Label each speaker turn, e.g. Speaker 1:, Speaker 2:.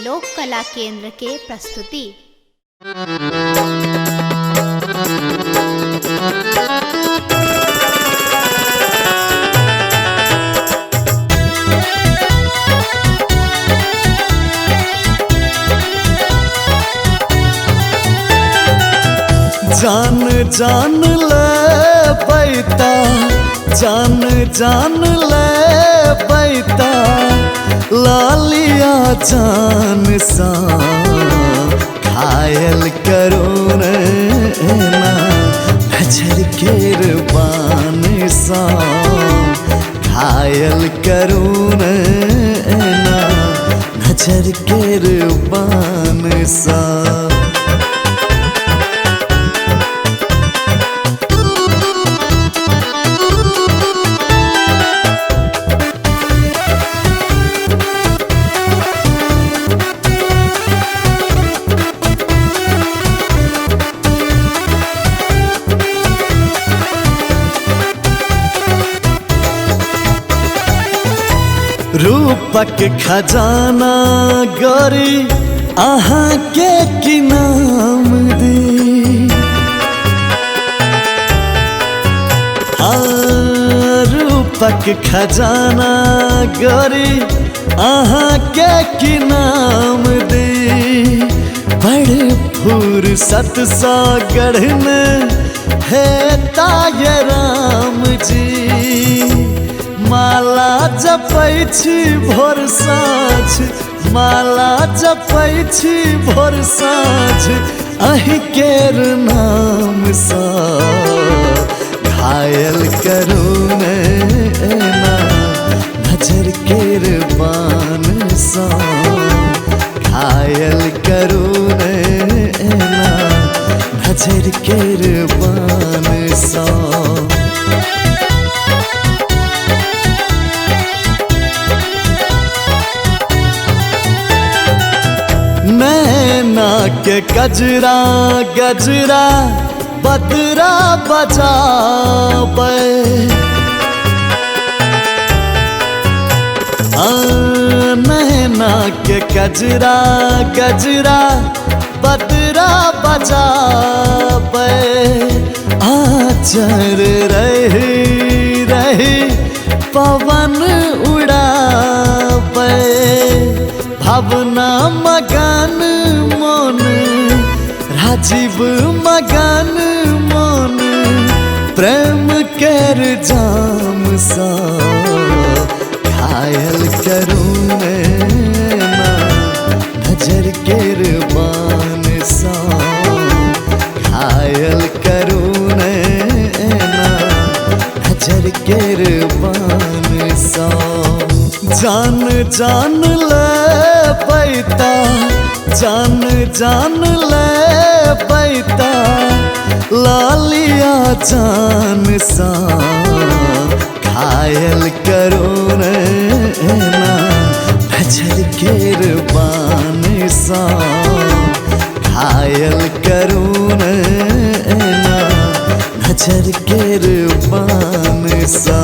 Speaker 1: लोक कला केंद्र के प्रस्तुति।
Speaker 2: जान जान ले बैता, जान जान ले बैता, लालिया जान सा घायल करो ना, नजर के बान सा घायल करो ना, नजर के बान सा। रूपक खजाना गोरी अहाँ के की नाम दी, रूपक खजाना गोरी अहाँ के की नाम दी, बड़ फुर्सत सा गढ़ने है ताये राम जी, माला जपै छी भोर साँझ, माला जपै छी भोर साँझ, अहि केर नाम सा घायल करू ना, नजर केर बान सा घायल करू ना, नजर केर बान सा। नैना के गजरा गजरा बदरा बजाबे, नैना के गजरा गजरा बदरा बजाबे, आचर रही रही पवन उड़ाबे, भावना मगन मन राजीव मगन मन, प्रेम केर जाम सा घायल करू ना, नजर केर बान सा घायल करू ना, नजर केर बान सा। जान जान ले बैता, जान जान ले बैता, लालिया जान सा घायल करो ना, नजर केर बान सा घायल करो ना, नजर केर बान सा।